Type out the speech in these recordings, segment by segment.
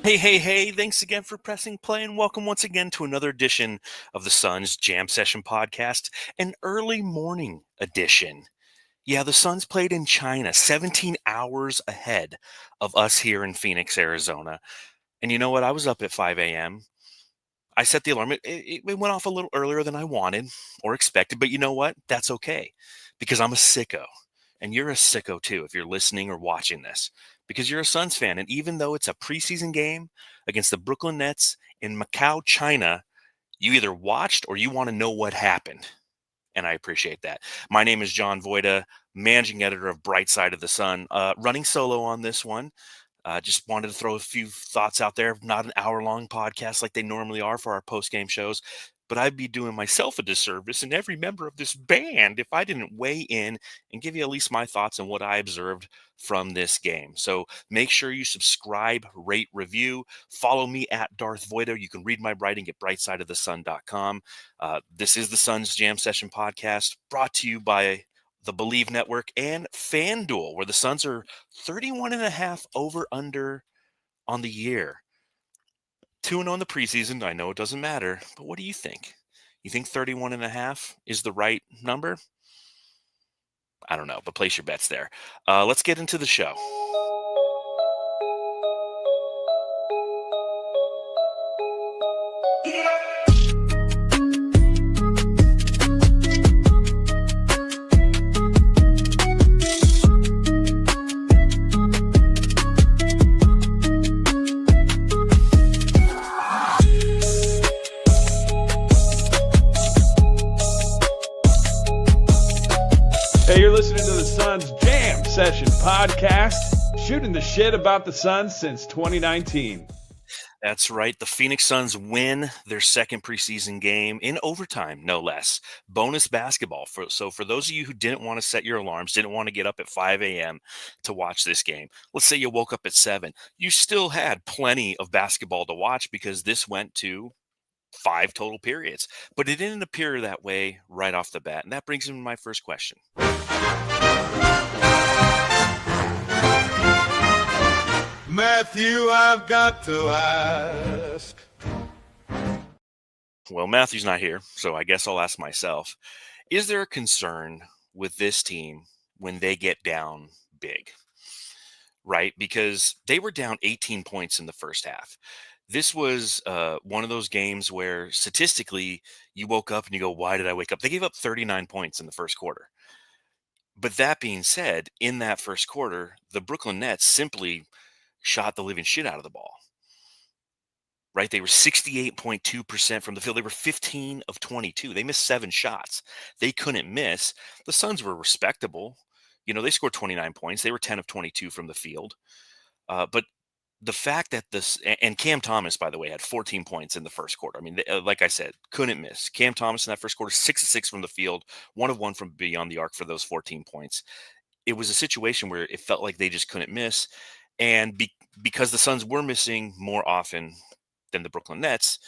Hey, hey, hey, thanks again for pressing play and welcome once again to another edition of the Suns Jam Session podcast, an early morning edition. Yeah, the Suns played in China, 17 hours ahead of us here in Phoenix, Arizona. And you know what? I was up at 5 a.m. I set the alarm. It went off a little earlier than I wanted or expected, but you know what? That's okay because I'm a sicko. And you're a sicko too if you're listening or watching this because you're a Suns fan. And even though it's a preseason game against the Brooklyn Nets in Macau, China, you either watched or you want to know what happened. And I appreciate that. My name is John Voida, managing editor of Bright Side of the Sun, running solo on this one. Just wanted to throw a few thoughts out there. Not an hour-long podcast like they normally are for our post-game shows, but I'd be doing myself a disservice and every member of this band if I didn't weigh in and give you at least my thoughts on what I observed from this game. So make sure you subscribe, rate, review. Follow me at Darth Voida. You can read my writing at brightsideofthesun.com. This is the Suns Jam Session podcast brought to you by the BLEAV Network and FanDuel, where the Suns are 31 and a half over under on the year. 2-0 on the preseason. I know it doesn't matter, but what do you think? You think 31 and a half is the right number? I don't know, but place your bets there. Let's get into the show. Hey, you're listening to the Suns Jam Session podcast, shooting the shit about the Suns since 2019. That's right. The Phoenix Suns win their second preseason game in overtime, no less. Bonus basketball. So for those of you who didn't want to set your alarms, didn't want to get up at 5 a.m. to watch this game, let's say you woke up at 7. You still had plenty of basketball to watch because this went to 5 total periods. But it didn't appear that way right off the bat. And that brings me to my first question. Matthew, I've got to ask. Well, Matthew's not here, so I guess I'll ask myself. Is there a concern with this team when they get down big? Right? Because they were down 18 points in the first half. This was one of those games where statistically you woke up and you go, why did I wake up? They gave up 39 points in the first quarter. But that being said, in that first quarter, the Brooklyn Nets simply shot the living shit out of the ball. Right? They were 68.2% from the field. They were 15 of 22. They missed 7 shots. They couldn't miss. The Suns were respectable. You know, they scored 29 points. They were 10 of 22 from the field. But the fact that and Cam Thomas, by the way, had 14 points in the first quarter. I mean, like I said, couldn't miss. Cam Thomas in that first quarter, 6 of 6 from the field, 1 of 1 from beyond the arc for those 14 points. It was a situation where it felt like they just couldn't miss. And because the Suns were missing more often than the Brooklyn Nets,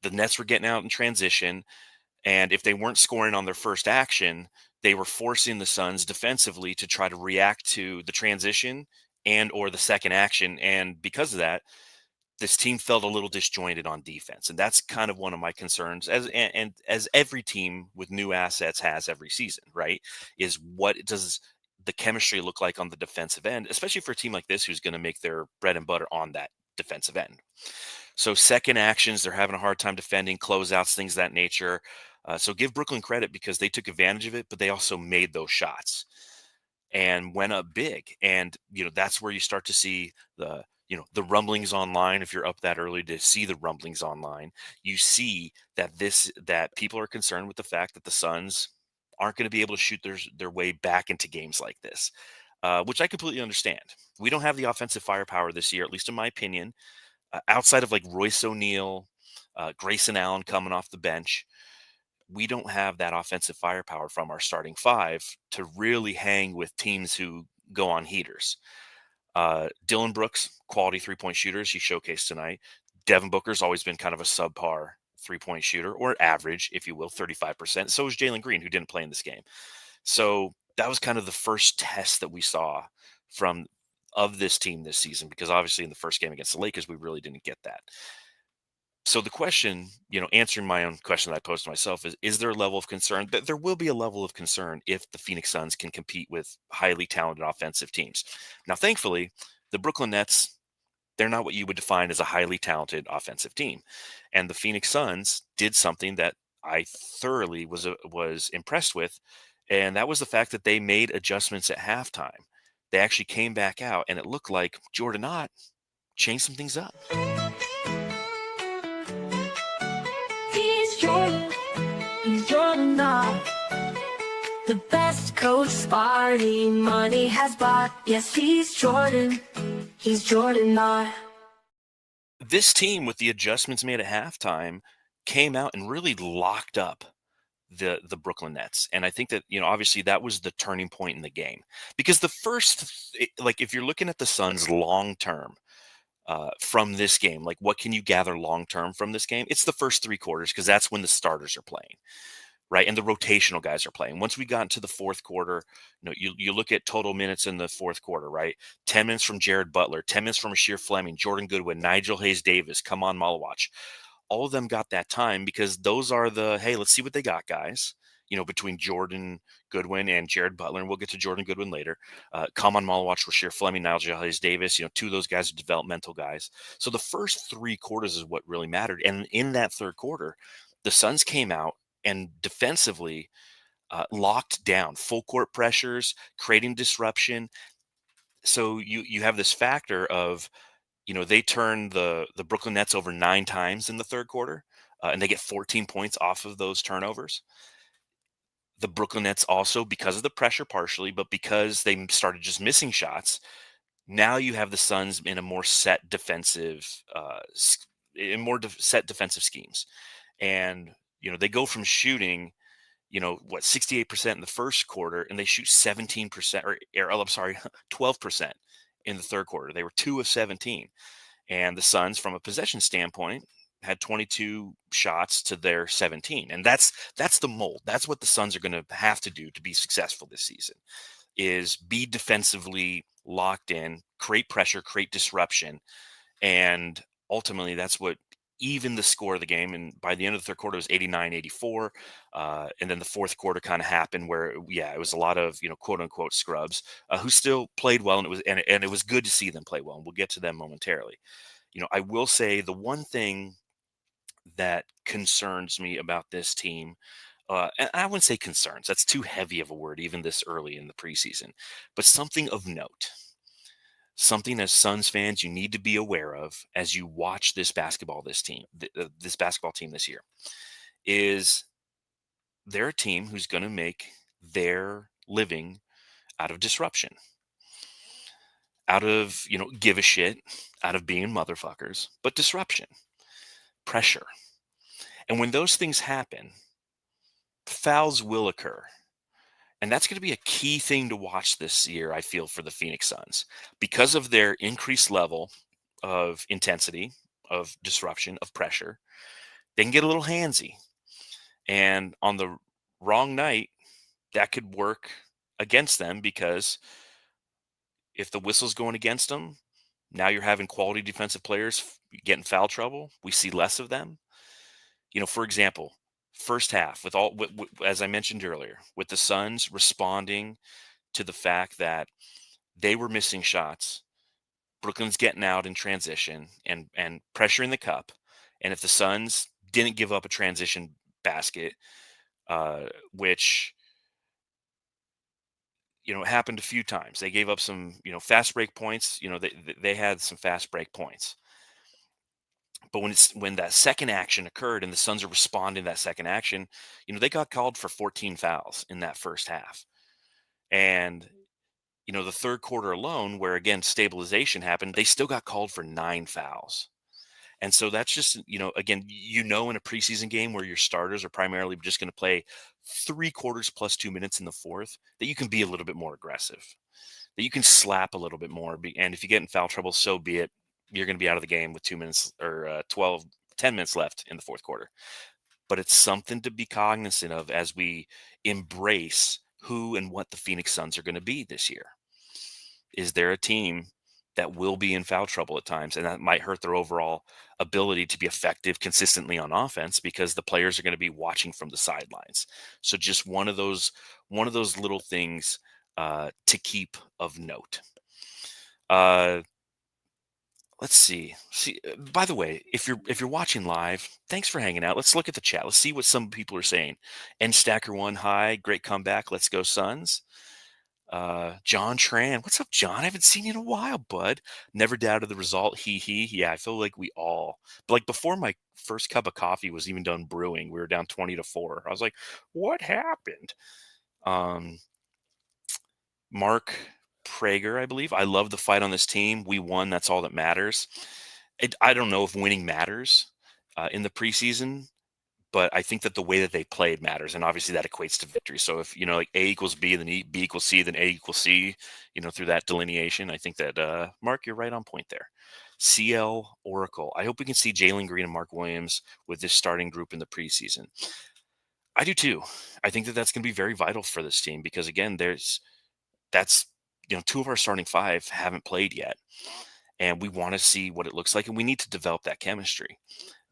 the Nets were getting out in transition. And if they weren't scoring on their first action, they were forcing the Suns defensively to try to react to the transition and or the second action. And because of that, this team felt a little disjointed on defense. And that's kind of one of my concerns and as every team with new assets has every season, right? Is what does the chemistry look like on the defensive end, especially for a team like this who's going to make their bread and butter on that defensive end. So second actions, they're having a hard time defending, closeouts, things of that nature. So give Brooklyn credit because they took advantage of it, but they also made those shots and went up big. And, that's where you start to see the rumblings online. If you're up that early to see the rumblings online, you see that people are concerned with the fact that the Suns aren't going to be able to shoot their way back into games like this, which I completely understand. We don't have the offensive firepower this year, at least in my opinion, outside of like Royce O'Neal, Grayson Allen coming off the bench. We don't have that offensive firepower from our starting 5 to really hang with teams who go on heaters. Dylan Brooks, quality 3-point shooters, he showcased tonight. Devin Booker's always been kind of a subpar 3-point shooter, or average, if you will, 35%. So is Jalen Green, who didn't play in this game. So that was kind of the first test that we saw from of this team this season, because obviously in the first game against the Lakers, we really didn't get that. So the question, answering my own question that I posed to myself is there a level of concern? That there will be a level of concern if the Phoenix Suns can compete with highly talented offensive teams. Now, thankfully, the Brooklyn Nets, they're not what you would define as a highly talented offensive team. And the Phoenix Suns did something that I thoroughly was impressed with, and that was the fact that they made adjustments at halftime. They actually came back out, and it looked like Jordan Ott changed some things up. He's Jordan. He's Jordan now. The best coach Sparty money has bought. Yes, he's Jordan. He's Jordan now. This team, with the adjustments made at halftime, came out and really locked up the Brooklyn Nets. And I think that, obviously that was the turning point in the game. Because if you're looking at the Suns long term, from this game, like what can you gather long term from this game? It's the first 3 quarters, because that's when the starters are playing, right? And the rotational guys are playing. Once we got into the fourth quarter, you look at total minutes in the fourth quarter, right? 10 minutes from Jared Butler, 10 minutes from Rasheer Fleming, Jordan Goodwin, Nigel Hayes Davis, Kaman Malawach. All of them got that time because those are hey, let's see what they got, guys. Between Jordan Goodwin and Jared Butler, and we'll get to Jordan Goodwin later. Kaman Malawach, Rasheer Fleming, Nigel Hayes Davis, 2 of those guys are developmental guys. So the first 3 quarters is what really mattered. And in that third quarter, the Suns came out and defensively locked down full court pressures, creating disruption. So you have this factor of, they turned the Brooklyn Nets over 9 times in the third quarter, and they get 14 points off of those turnovers. The Brooklyn Nets also, because of the pressure partially, but because they started just missing shots, now you have the Suns in a more set defensive, set defensive schemes. And, they go from shooting, 68% in the first quarter, and they shoot 17% I'm sorry, 12% in the third quarter. They were 2 of 17. And the Suns, from a possession standpoint, had 22 shots to their 17. And that's the mold. That's what the Suns are going to have to do to be successful this season, is be defensively locked in, create pressure, create disruption. And ultimately, that's what even the score of the game. And by the end of the third quarter, it was 89-84. And then the fourth quarter kind of happened where, it was a lot of, quote unquote scrubs who still played well. And it was good to see them play well. And we'll get to them momentarily. I will say the one thing that concerns me about this team, and I wouldn't say concerns, that's too heavy of a word, even this early in the preseason, but something of note, something as Suns fans you need to be aware of as you watch this basketball team this year, is they're a team who's going to make their living out of disruption, out of, give a shit, out of being motherfuckers, but disruption, pressure. And when those things happen, fouls will occur. And that's going to be a key thing to watch this year, I feel, for the Phoenix Suns, because of their increased level of intensity, of disruption, of pressure. They can get a little handsy. And on the wrong night, that could work against them, because if the whistle's going against them, now you're having quality defensive players get in foul trouble. We see less of them. For example, first half, as I mentioned earlier, with the Suns responding to the fact that they were missing shots, Brooklyn's getting out in transition and pressuring the cup. And if the Suns didn't give up a transition basket, which happened a few times, they gave up some fast break points. They had some fast break points. But when that second action occurred and the Suns are responding to that second action, they got called for 14 fouls in that first half. And, the third quarter alone, where again, stabilization happened, they still got called for 9 fouls. And so that's just, again, in a preseason game where your starters are primarily just going to play 3 quarters plus 2 minutes in the fourth, that you can be a little bit more aggressive, that you can slap a little bit more. And if you get in foul trouble, so be it. You're going to be out of the game with 2 minutes or 10 minutes left in the fourth quarter. But it's something to be cognizant of as we embrace who and what the Phoenix Suns are going to be this year. Is there a team that will be in foul trouble at times, and that might hurt their overall ability to be effective consistently on offense because the players are going to be watching from the sidelines. So just one of those little things to keep of note. Uh, let's see. By the way, if you're watching live, thanks for hanging out. Let's look at the chat. Let's see what some people are saying. And Stacker One, hi, great comeback. Let's go Suns. John Tran, what's up, John? I haven't seen you in a while, bud. Never doubted the result. He. Yeah, I feel like we all. But like before my first cup of coffee was even done brewing, we were down 20-4. I was like, what happened? Um, Mark Prager, I believe. I love the fight on this team. We won. That's all that matters. I don't know if winning matters in the preseason, but I think that the way that they played matters, and obviously that equates to victory. So if like A equals B, then B equals C, then A equals C, through that delineation, I think that Mark, you're right on point there. CL Oracle. I hope we can see Jalen Green and Mark Williams with this starting group in the preseason. I do too. I think that that's going to be very vital for this team because again, that's two of our starting five haven't played yet, and we want to see what it looks like, and we need to develop that chemistry.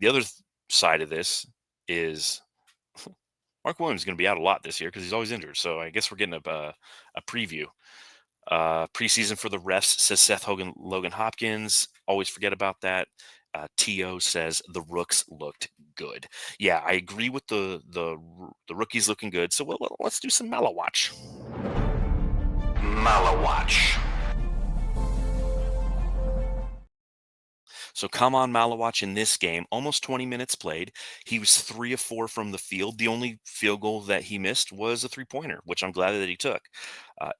The other side of this is Mark Williams is going to be out a lot this year because he's always injured. So I guess we're getting a preview. Preseason for the refs, says Seth Logan Hopkins. Always forget about that. T.O. says the rooks looked good. Yeah, I agree with the rookies looking good. So let's do some Mala Watch. Mala Watch. So come on, Malawach in this game, almost 20 minutes played. He was 3 of 4 from the field. The only field goal that he missed was a three-pointer, which I'm glad that he took.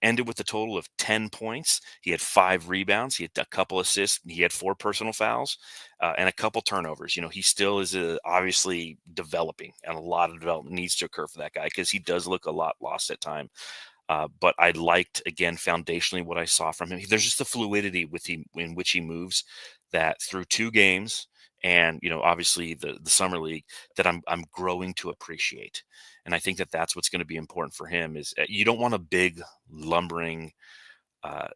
Ended with a total of 10 points. He had 5 rebounds. He had a couple assists. He had 4 personal fouls and a couple turnovers. He still is obviously developing, and a lot of development needs to occur for that guy because he does look a lot lost at time. But I liked, again, foundationally what I saw from him. There's just the fluidity in which he moves that through 2 games and, obviously the summer league that I'm growing to appreciate. And I think that that's what's going to be important for him is you don't want a big lumbering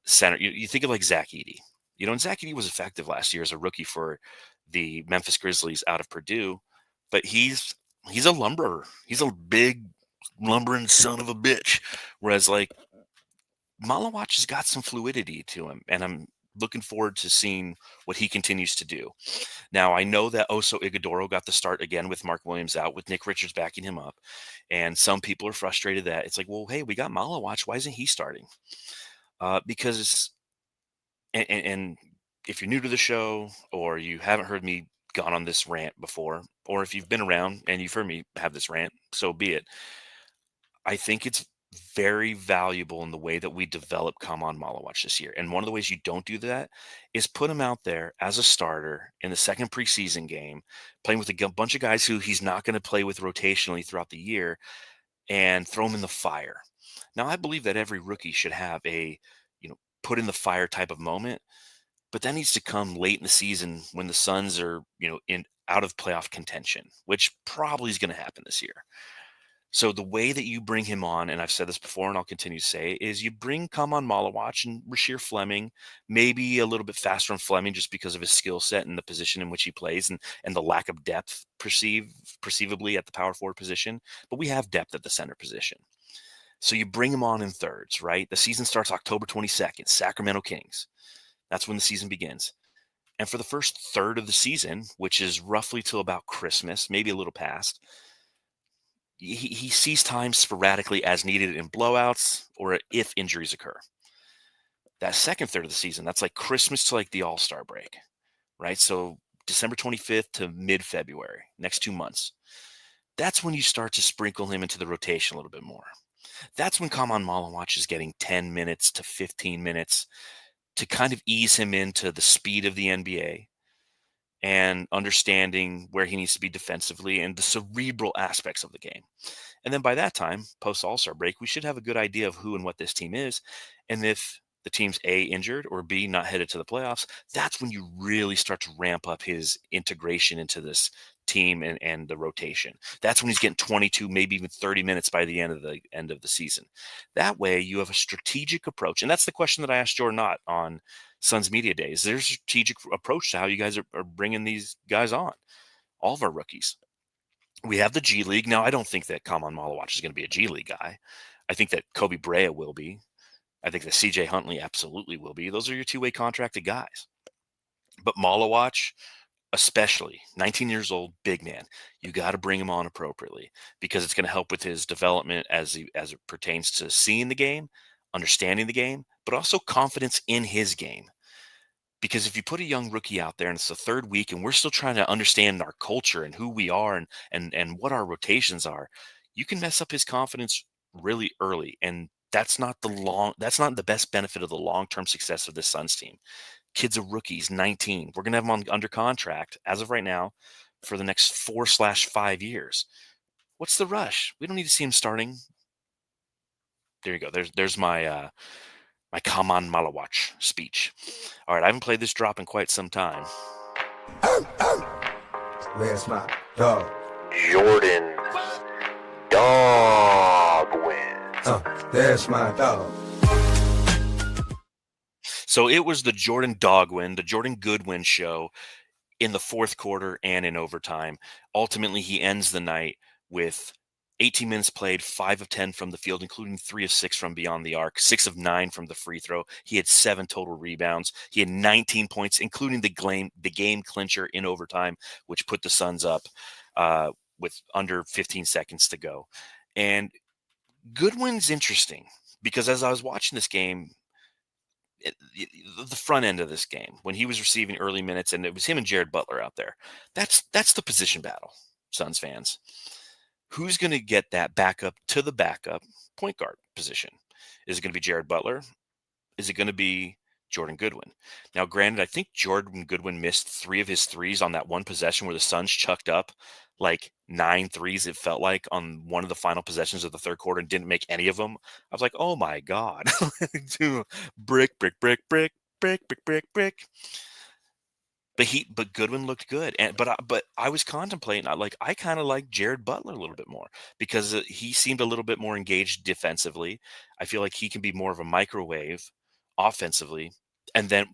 center. You think of like Zach Edey, and Zach Edey was effective last year as a rookie for the Memphis Grizzlies out of Purdue, but he's a lumberer. He's a big lumbering son of a bitch. Whereas like Malawach has got some fluidity to him, and I'm looking forward to seeing what he continues to do. Now, I know that Oso Ighodaro got the start again with Mark Williams out, with Nick Richards backing him up. And some people are frustrated that it's like, well, hey, we got Malawach. Why isn't he starting? Because, and if you're new to the show or you haven't heard me gone on this rant before, or if you've been around and you've heard me have this rant, so be it. I think it's very valuable in the way that we develop Kaman Malawach this year. And one of the ways you don't do that is put him out there as a starter in the second preseason game, playing with a bunch of guys who he's not going to play with rotationally throughout the year, and throw him in the fire. Now, I believe that every rookie should have a, put in the fire type of moment, but that needs to come late in the season when the Suns are, out of playoff contention, which probably is going to happen this year. So the way that you bring him on, and I've said this before and I'll continue to say, is you bring Kaman Malawach and Rasheer Fleming, maybe a little bit faster on Fleming just because of his skill set and the position in which he plays and the lack of depth perceivably at the power forward position. But we have depth at the center position. So you bring him on in thirds, right? The season starts October 22nd, Sacramento Kings. That's when the season begins. And for the first third of the season, which is roughly till about Christmas, maybe a little past, he sees time sporadically as needed in blowouts or if injuries occur. That second third of the season, that's like Christmas to like the All-Star break, right? So December 25th to mid-February, next 2 months. That's when you start to sprinkle him into the rotation a little bit more. That's when Kaman Malawach is getting 10 minutes to 15 minutes to kind of ease him into the speed of the NBA and understanding where he needs to be defensively and the cerebral aspects of the game. And then by that time, post All-Star break, we should have a good idea of who and what this team is. And if the team's A, injured, or B, not headed to the playoffs, that's when you really start to ramp up his integration into this team and the rotation. That's when he's getting 22, maybe even 30 minutes by the end of the season. That way you have a strategic approach. And that's the question that I asked Jordan Ott on Suns media days. There's a strategic approach to how you guys are bringing these guys on, all of our rookies. We have the G League. Now, I don't think that Kaman Malawach is going to be a G League guy. I think that Kobe Brea will be. I think that CJ Huntley absolutely will be. Those are your two-way contracted guys. But Malawach, especially 19 years old, big man, you got to bring him on appropriately because it's going to help with his development as it pertains to seeing the game, understanding the game, but also confidence in his game. Because if you put a young rookie out there and it's the third week and we're still trying to understand our culture and who we are and what our rotations are, you can mess up his confidence really early. And that's not the best benefit of the long-term success of this Suns team. Kids are rookies, 19. We're going to have them under contract as of right now for the next 4/5 years. What's the rush? We don't need to see him starting. There you go. There's my my Kaman Malawach speech. All right, I haven't played this drop in quite some time. Where's my dog? Jordan Dog wins. There's my dog. So it was the Jordan Dogwin, the Jordan Goodwin show in the fourth quarter and in overtime. Ultimately, he ends the night with 18 minutes played, 5 of 10 from the field, including 3 of 6 from beyond the arc, 6 of 9 from the free throw. He had 7 total rebounds. He had 19 points, including the game clincher in overtime, which put the Suns up with under 15 seconds to go. And Goodwin's interesting because as I was watching this game, the front end of this game, when he was receiving early minutes, and it was him and Jared Butler out there, that's the position battle, Suns fans. Who's going to get that backup to the backup point guard position? Is it going to be Jared Butler? Is it going to be Jordan Goodwin? Now, granted, I think Jordan Goodwin missed 3 of his threes on that one possession where the Suns chucked up like 9 threes, it felt like, on one of the final possessions of the third quarter and didn't make any of them. I was like, oh my God. brick, brick, brick, brick, brick, brick, brick, brick. But Goodwin looked good, but I was contemplating, I kind of like Jared Butler a little bit more because he seemed a little bit more engaged defensively. I feel like he can be more of a microwave offensively. And then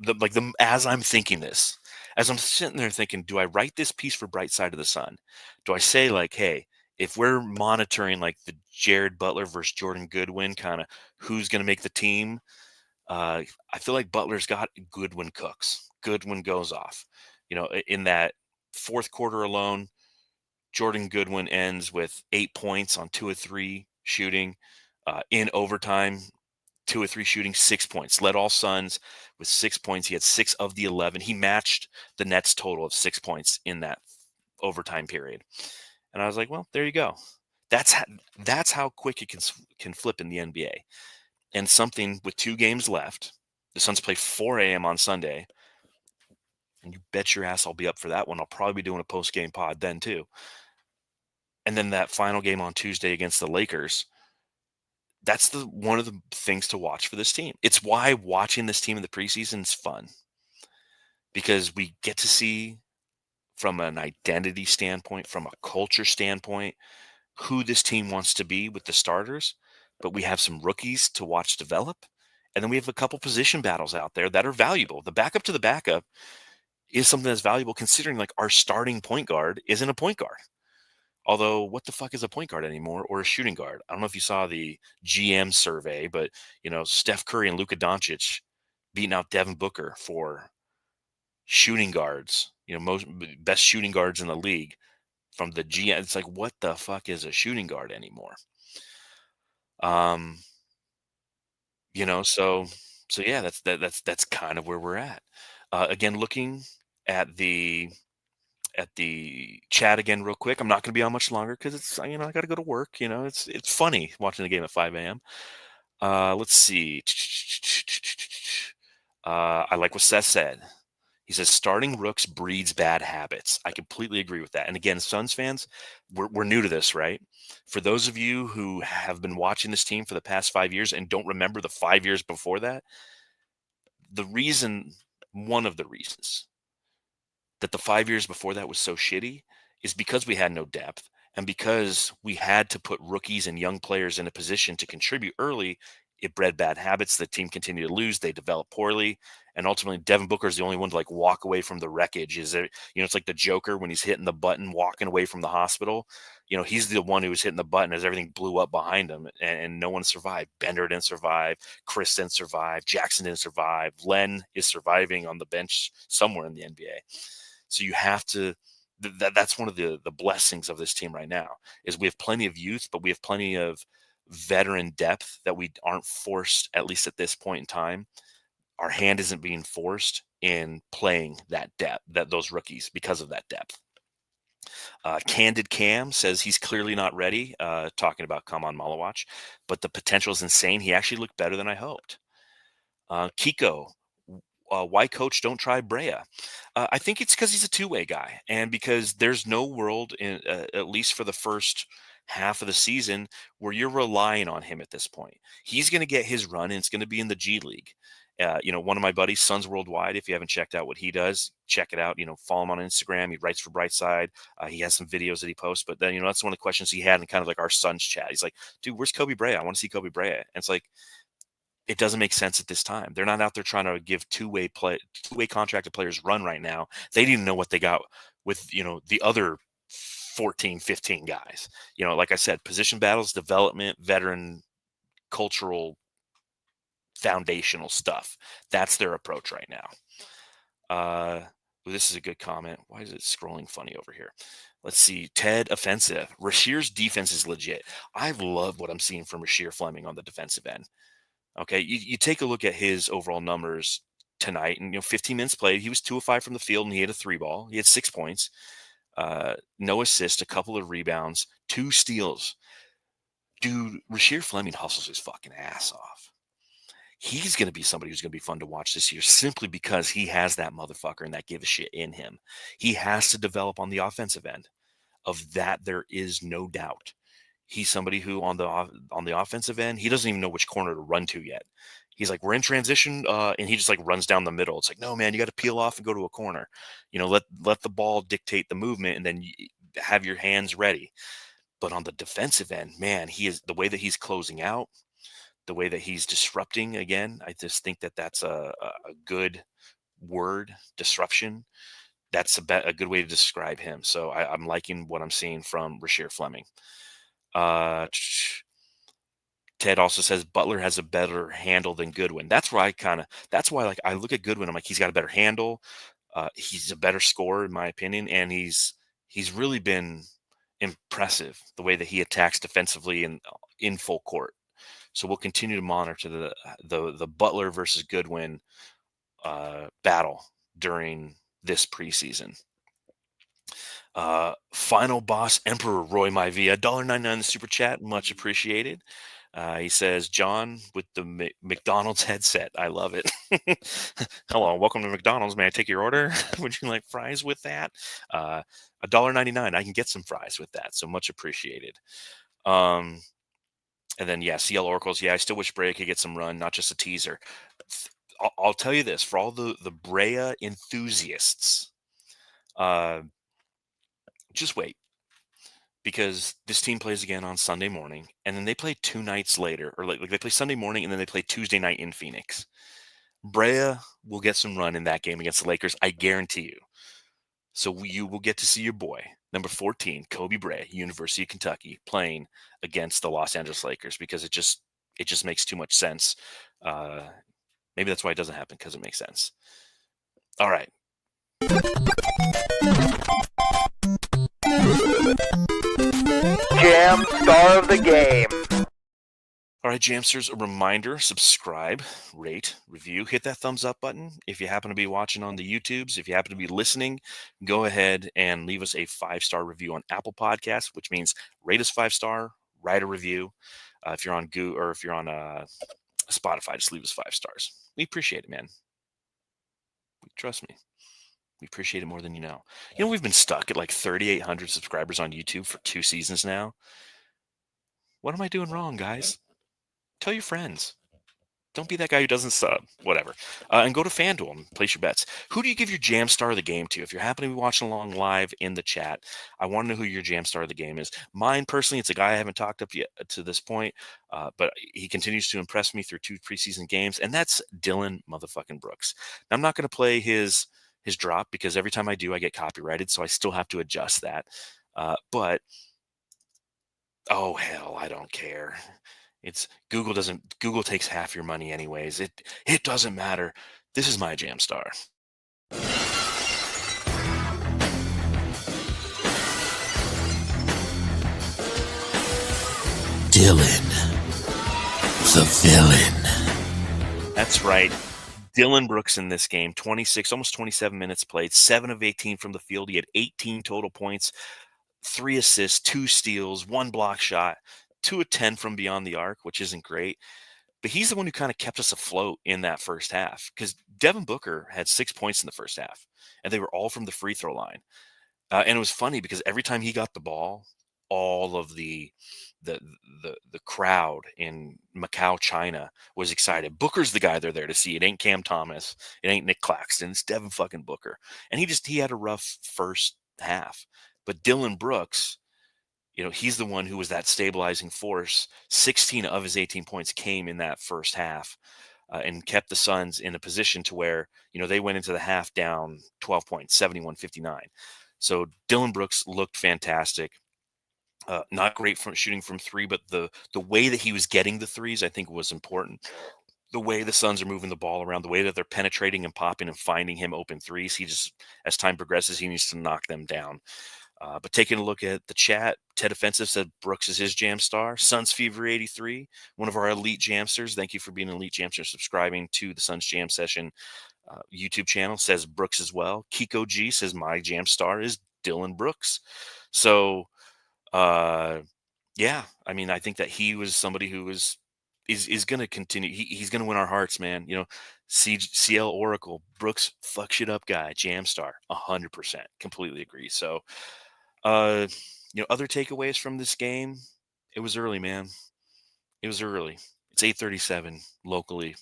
as I'm thinking this, as I'm sitting there thinking, do I write this piece for Bright Side of the Sun? Do I say like, hey, if we're monitoring like the Jared Butler versus Jordan Goodwin kind of who's going to make the team, I feel like Butler's got Goodwin cooks. Goodwin goes off. In that fourth quarter alone, Jordan Goodwin ends with 8 points on 2 of 3 shooting. In overtime, 2 of 3 shooting, 6 points. Led all Suns with 6 points. He had 6 of the 11. He matched the Nets total of 6 points in that overtime period. And I was like, well, there you go. That's how quick it can flip in the NBA. And something with 2 games left. The Suns play 4 a.m. on Sunday. And you bet your ass I'll be up for that one. I'll probably be doing a post-game pod then too. And then that final game on Tuesday against the Lakers, that's one of the things to watch for this team. It's why watching this team in the preseason is fun. Because we get to see from an identity standpoint, from a culture standpoint, who this team wants to be with the starters. But we have some rookies to watch develop. And then we have a couple position battles out there that are valuable. The backup to the backup is something that's valuable considering like our starting point guard isn't a point guard. Although what the fuck is a point guard anymore or a shooting guard? I don't know if you saw the GM survey, but Steph Curry and Luka Doncic beating out Devin Booker for shooting guards, most best shooting guards in the league from the GM. It's like, what the fuck is a shooting guard anymore? So yeah, that's kind of where we're at. Again, looking at the chat again real quick. I'm not going to be on much longer because it's I got to go to work. It's funny watching the game at 5 a.m. Let's see. I like what Seth said. He says starting rooks breeds bad habits. I completely agree with that. And again, Suns fans, we're new to this, right? For those of you who have been watching this team for the past 5 years and don't remember the 5 years before that, one of the reasons that the 5 years before that was so shitty is because we had no depth and because we had to put rookies and young players in a position to contribute early It bred bad habits. The team continued to lose. They developed poorly. And ultimately, Devin Booker is the only one to like walk away from the wreckage. Is it, it's like the Joker when he's hitting the button, walking away from the hospital. He's the one who was hitting the button as everything blew up behind him, and no one survived. Bender didn't survive. Chris didn't survive. Jackson didn't survive. Len is surviving on the bench somewhere in the NBA. So you have to. That's one of the blessings of this team right now is we have plenty of youth, but we have plenty of veteran depth that we aren't forced, at least at this point in time. Our hand isn't being forced in playing that depth, those rookies because of that depth. Candid Cam says he's clearly not ready, talking about Kaman Malawach, but the potential is insane. He actually looked better than I hoped. Kiko, why coach don't try Brea? I think it's because he's a two-way guy, and because there's no world, at least for the first half of the season, where you're relying on him at this point. He's going to get his run, and it's going to be in the G League. One of my buddies, Suns Worldwide, if you haven't checked out what he does, check it out. Follow him on Instagram. He writes for Brightside. He has some videos that he posts. But then, that's one of the questions he had in kind of like our Suns chat. He's like, dude, where's Kobe Brea? I want to see Kobe Brea. And it's like, it doesn't make sense at this time. They're not out there trying to give two-way contracted players run right now. They didn't know what they got with, the other 14, 15 guys. Like I said, position battles, development, veteran, cultural, foundational stuff. That's their approach right now. This is a good comment. Why is it scrolling funny over here? Let's see. Ted offensive. Rasheer's defense is legit. I love what I'm seeing from Rasheer Fleming on the defensive end. Okay, you take a look at his overall numbers tonight, and 15 minutes played. He was 2 of 5 from the field, and he had a 3 ball. He had 6 points, no assists, a couple of rebounds, 2 steals. Dude, Rasheer Fleming hustles his fucking ass off. He's going to be somebody who's going to be fun to watch this year simply because he has that motherfucker and that give a shit in him. He has to develop on the offensive end. Of that, there is no doubt. He's somebody who on the offensive end, he doesn't even know which corner to run to yet. He's like, we're in transition, and he just like runs down the middle. It's like, no, man, you got to peel off and go to a corner. Let the ball dictate the movement, and then have your hands ready. But on the defensive end, man, he is the way that he's closing out, the way that he's disrupting again. I just think that that's a good word, disruption. That's a good way to describe him. So I'm liking what I'm seeing from Rasheer Fleming. Ted also says Butler has a better handle than Goodwin. That's why like I look at Goodwin. I'm like, he's got a better handle. He's a better scorer in my opinion. And he's really been impressive the way that he attacks defensively and in full court. So we'll continue to monitor the Butler versus Goodwin battle during this preseason. Final boss Emperor Roy Maivia, $1.99 the super chat, much appreciated. He says, John with the McDonald's headset. I love it. Hello, welcome to McDonald's. May I take your order? Would you like fries with that? $1.99. I can get some fries with that. So much appreciated. And then, CL Oracles. I still wish Brea could get some run, not just a teaser. I'll tell you this, for all the Brea enthusiasts, just wait, because this team plays again on Sunday morning, and then they play 2 nights later, or like they play Sunday morning, and then they play Tuesday night in Phoenix. Brea will get some run in that game against the Lakers, I guarantee you. So you will get to see your boy, number 14, Kobe Brea, University of Kentucky, playing against the Los Angeles Lakers, because it just makes too much sense. Maybe that's why it doesn't happen, because it makes sense. All right. Jam star of the game. All right, Jamsters, a reminder, subscribe, rate, review, hit that thumbs up button. If you happen to be watching on the YouTubes, if you happen to be listening, go ahead and leave us a 5-star review on Apple Podcasts, which means rate us 5-star, write a review. If you're on or if you're on Spotify, just leave us 5 stars. We appreciate it, man. Trust me. We appreciate it more than you know. We've been stuck at like 3,800 subscribers on YouTube for 2 seasons now. What am I doing wrong, guys? Tell your friends. Don't be that guy who doesn't sub. Whatever. And go to FanDuel and place your bets. Who do you give your jam star of the game to? If you're happening to be watching along live in the chat, I want to know who your jam star of the game is. Mine, personally, it's a guy I haven't talked up yet to this point, but he continues to impress me through 2 preseason games, and that's Dylan motherfucking Brooks. Now, I'm not going to play his drop because every time I do, I get copyrighted, so I still have to adjust that. But oh hell, I don't care. It's Google takes half your money anyways. It doesn't matter. This is my jam star. Dylan, the villain. That's right. Dylan Brooks in this game, 26, almost 27 minutes played, 7 of 18 from the field. He had 18 total points, 3 assists, 2 steals, 1 block shot, 2 of 10 from beyond the arc, which isn't great. But he's the one who kind of kept us afloat in that first half because Devin Booker had 6 points in the first half, and they were all from the free throw line. And it was funny because every time he got the ball, all of the crowd in Macau, China was excited. Booker's the guy they're there to see. It ain't Cam Thomas. It ain't Nick Claxton. It's Devin fucking Booker. And he had a rough first half. But Dylan Brooks, he's the one who was that stabilizing force. 16 of his 18 points came in that first half and kept the Suns in a position to where, they went into the half down 12 points, 71-59. So Dylan Brooks looked fantastic. Not great from shooting from 3, but the way that he was getting the threes, I think, was important. The way the Suns are moving the ball around, the way that they're penetrating and popping and finding him open threes, as time progresses, he needs to knock them down. But taking a look at the chat, Ted Offensive said Brooks is his jam star. Suns Fever 83, one of our elite jamsters. Thank you for being an elite jamster, subscribing to the Suns Jam Session YouTube channel, says Brooks as well. Kiko G says my jam star is Dylan Brooks. So, yeah, I mean, I think that he was somebody who is going to continue. He's going to win our hearts, man. CL Oracle, Brooks, fuck shit up guy, jam star, 100%, completely agree. So, other takeaways from this game, it was early, man. It was early. It's 8:37 locally,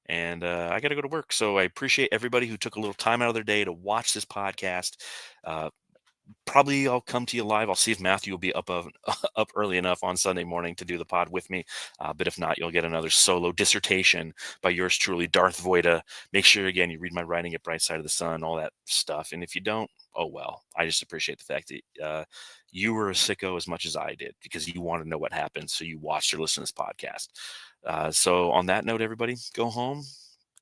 and I got to go to work. So I appreciate everybody who took a little time out of their day to watch this podcast. Probably I'll come to you live. I'll see if Matthew will be up early enough on Sunday morning to do the pod with me. But if not, you'll get another solo dissertation by yours truly, Darth Voida. Make sure, again, you read my writing at Bright Side of the Sun, all that stuff. And if you don't, oh well. I just appreciate the fact that you were a sicko as much as I did because you want to know what happened. So you watched or listened to this podcast. So on that note, everybody, go home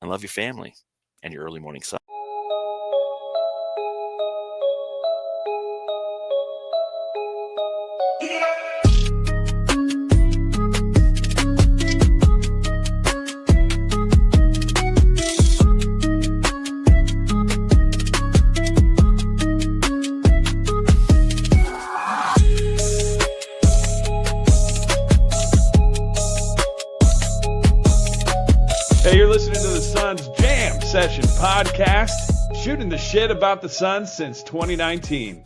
and love your family and your early morning sun. Hey, you're listening to the Suns Jam Session podcast, shooting the shit about the Suns since 2019.